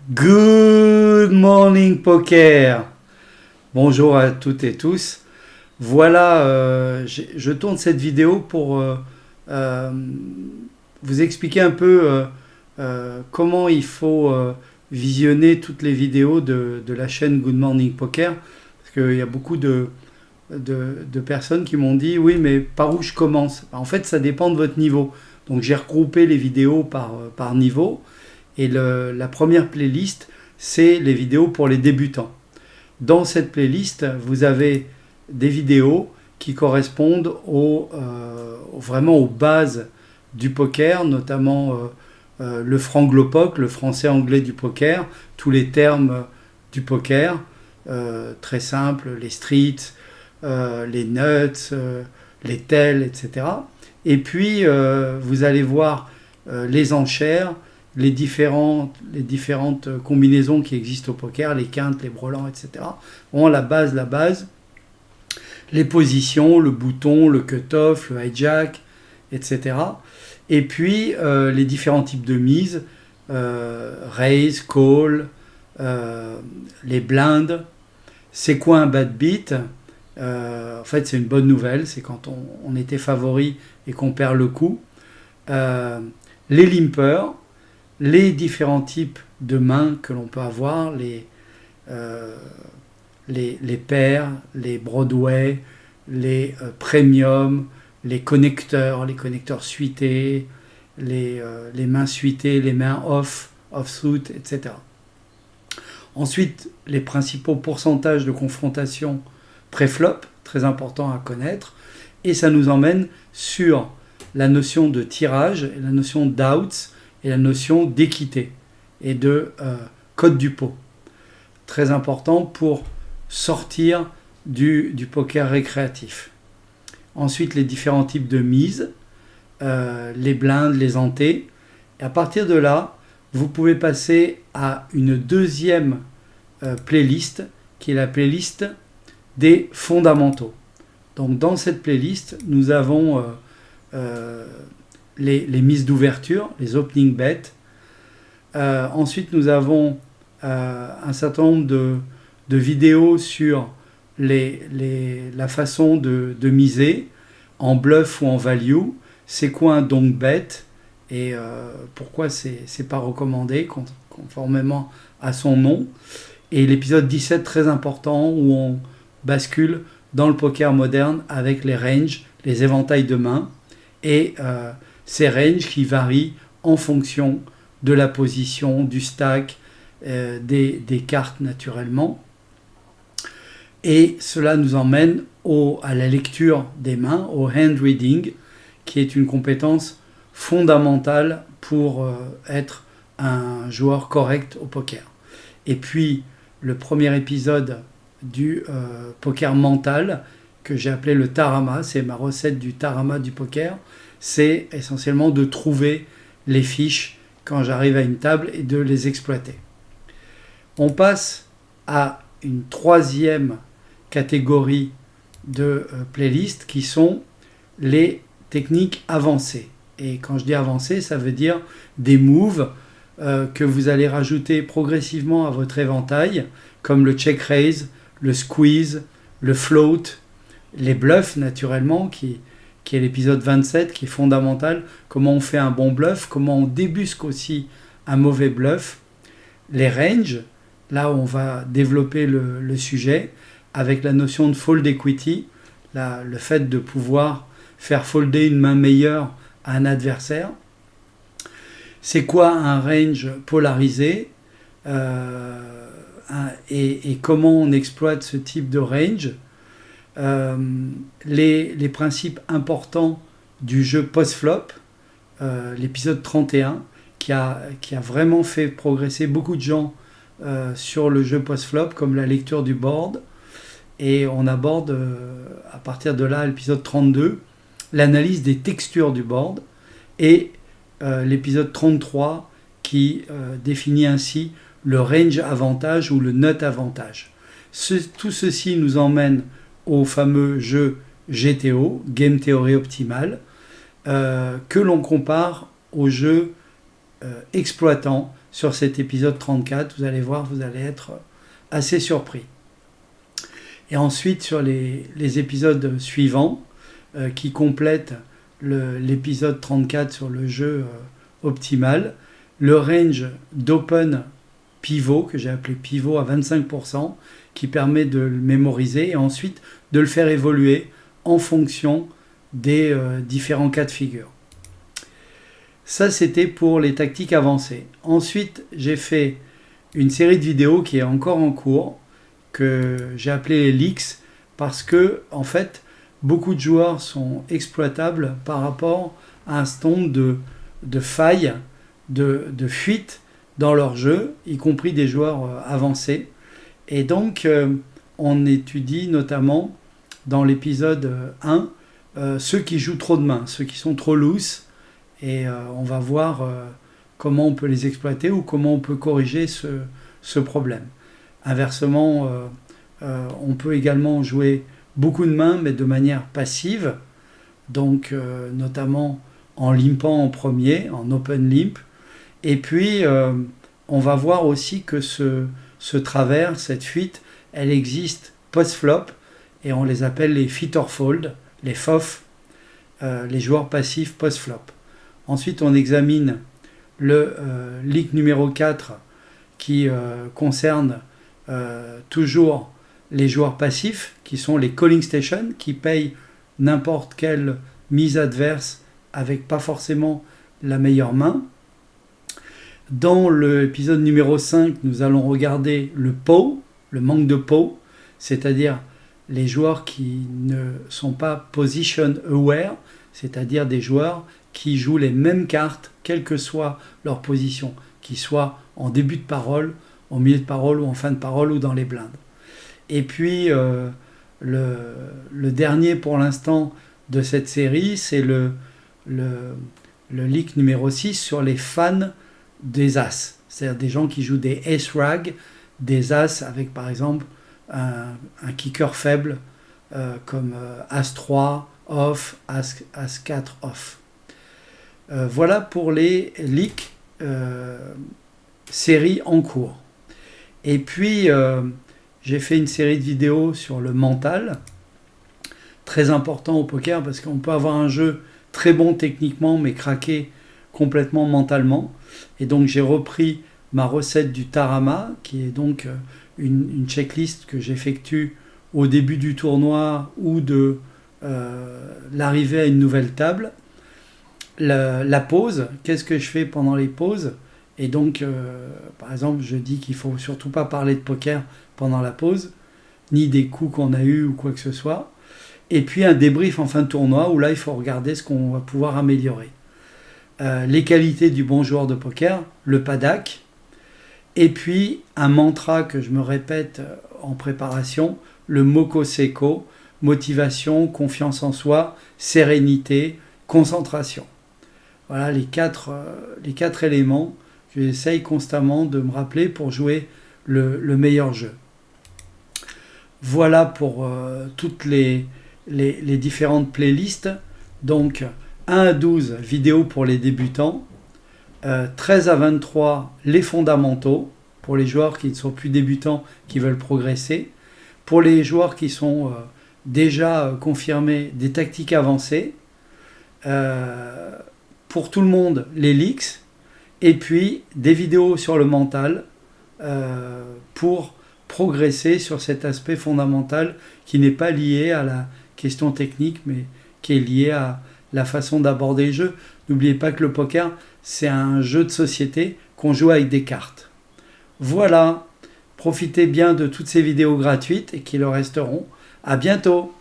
Good morning poker. Bonjour à toutes et tous. Voilà, je tourne cette vidéo pour euh, vous expliquer un peu comment il faut visionner toutes les vidéos de la chaîne Good Morning Poker. Parce qu'il y a beaucoup de personnes qui m'ont dit oui, mais par où je commence? En fait, ça dépend de votre niveau. Donc j'ai regroupé les vidéos par niveau. Et la première playlist, c'est les vidéos pour les débutants. Dans cette playlist, vous avez des vidéos qui correspondent vraiment aux bases du poker, notamment le franglopoc, le français-anglais du poker, tous les termes du poker, très simples, les streets, les nuts, les tells, etc. Et puis, vous allez voir les enchères, les différentes combinaisons qui existent au poker, les quintes, les brelans, etc. Bon, la base, les positions, le bouton, le cut-off, le hijack, etc. Et puis, les différents types de mises, raise, call, les blindes. C'est quoi un bad beat? En fait, c'est une bonne nouvelle, c'est quand on était favori et qu'on perd le coup. Les limpers, les différents types de mains que l'on peut avoir, les pairs, les Broadway, les premium, les connecteurs suités, les mains suitées, les mains off-suit, etc. Ensuite, les principaux pourcentages de confrontation pré-flop, très important à connaître, et ça nous emmène sur la notion de tirage, et la notion d'outs, et la notion d'équité et de code du pot. Très important pour sortir du poker récréatif. Ensuite, les différents types de mises, les blindes, les antés. Et à partir de là, vous pouvez passer à une deuxième playlist, qui est la playlist des fondamentaux. Donc dans cette playlist, nous avons les mises d'ouverture, les opening bets. Ensuite, nous avons un certain nombre de vidéos sur la façon de miser en bluff ou en value. C'est quoi un donk bet et pourquoi c'est pas recommandé conformément à son nom. Et l'épisode 17, très important, où on bascule dans le poker moderne avec les ranges, les éventails de mains et ces ranges qui varient en fonction de la position, du stack, des cartes naturellement. Et cela nous emmène à la lecture des mains, au hand reading, qui est une compétence fondamentale pour être un joueur correct au poker. Et puis, le premier épisode du poker mental, que j'ai appelé le Tarama, c'est ma recette du Tarama du poker, c'est essentiellement de trouver les fiches quand j'arrive à une table et de les exploiter. On passe à une troisième catégorie de playlists qui sont les techniques avancées. Et quand je dis avancées, ça veut dire des moves que vous allez rajouter progressivement à votre éventail, comme le check raise, le squeeze, le float, les bluffs naturellement, qui est l'épisode 27, qui est fondamental, comment on fait un bon bluff, comment on débusque aussi un mauvais bluff, les ranges, là où on va développer le sujet, avec la notion de fold equity, le fait de pouvoir faire folder une main meilleure à un adversaire. C'est quoi un range polarisé et comment on exploite ce type de range. Les principes importants du jeu post-flop, l'épisode 31, qui a vraiment fait progresser beaucoup de gens sur le jeu post-flop, comme la lecture du board. Et on aborde, à partir de là, l'épisode 32, l'analyse des textures du board, et l'épisode 33, qui définit ainsi le range avantage ou le nut avantage. Tout ceci nous emmène au fameux jeu GTO, Game Theory Optimal, que l'on compare au jeu exploitant sur cet épisode 34. Vous allez voir, vous allez être assez surpris. Et ensuite, sur les épisodes suivants, qui complètent l'épisode 34 sur le jeu optimal, le range d'open pivot, que j'ai appelé pivot à 25%, qui permet de le mémoriser et ensuite de le faire évoluer en fonction des différents cas de figure. Ça, c'était pour les tactiques avancées. Ensuite, j'ai fait une série de vidéos qui est encore en cours, que j'ai appelé les leaks, parce que, en fait, beaucoup de joueurs sont exploitables par rapport à un certain nombre de failles, de fuites dans leur jeu, y compris des joueurs avancés. Et donc, on étudie notamment dans l'épisode 1 ceux qui jouent trop de mains, ceux qui sont trop loose, et on va voir comment on peut les exploiter ou comment on peut corriger ce problème. Inversement, on peut également jouer beaucoup de mains, mais de manière passive, donc notamment en limpant en premier, en open limp. Et puis, on va voir aussi que ce travers, cette fuite, elle existe post-flop, et on les appelle les feet-or-fold, les FOF, les joueurs passifs post-flop. Ensuite, on examine le leak numéro 4 qui concerne toujours les joueurs passifs, qui sont les calling stations, qui payent n'importe quelle mise adverse avec pas forcément la meilleure main. Dans l'épisode numéro 5, nous allons regarder le pot, le manque de pot, c'est-à-dire les joueurs qui ne sont pas position aware, c'est-à-dire des joueurs qui jouent les mêmes cartes, quelle que soit leur position, qu'ils soient en début de parole, au milieu de parole ou en fin de parole ou dans les blindes. Et puis, le dernier pour l'instant de cette série, c'est le leak numéro 6 sur les fans des As. C'est-à-dire des gens qui jouent des Ace-Rag, des As avec par exemple un kicker faible comme As-3 off, As-4 off. Voilà pour les leaks séries en cours. Et puis, j'ai fait une série de vidéos sur le mental, très important au poker parce qu'on peut avoir un jeu très bon techniquement mais craquer complètement mentalement. Et donc j'ai repris ma recette du Tarama, qui est donc une checklist que j'effectue au début du tournoi ou de l'arrivée à une nouvelle table. La pause, qu'est-ce que je fais pendant les pauses? Et donc, par exemple, je dis qu'il ne faut surtout pas parler de poker pendant la pause, ni des coups qu'on a eus ou quoi que ce soit. Et puis un débrief en fin de tournoi, où là, il faut regarder ce qu'on va pouvoir améliorer. Les qualités du bon joueur de poker, le PADAC, et puis un mantra que je me répète en préparation, le Moko Seko, motivation, confiance en soi, sérénité, concentration. Voilà les quatre éléments que j'essaye constamment de me rappeler pour jouer le meilleur jeu. Voilà pour toutes les différentes playlists. Donc 1 à 12 vidéos pour les débutants, 13 à 23 les fondamentaux pour les joueurs qui ne sont plus débutants, qui veulent progresser. Pour les joueurs qui sont déjà confirmés, des tactiques avancées. Pour tout le monde, les leaks. Et puis des vidéos sur le mental pour progresser sur cet aspect fondamental qui n'est pas lié à la question technique, mais qui est lié à la façon d'aborder le jeu. N'oubliez pas que le poker, c'est un jeu de société qu'on joue avec des cartes. Voilà, profitez bien de toutes ces vidéos gratuites et qui le resteront. À bientôt!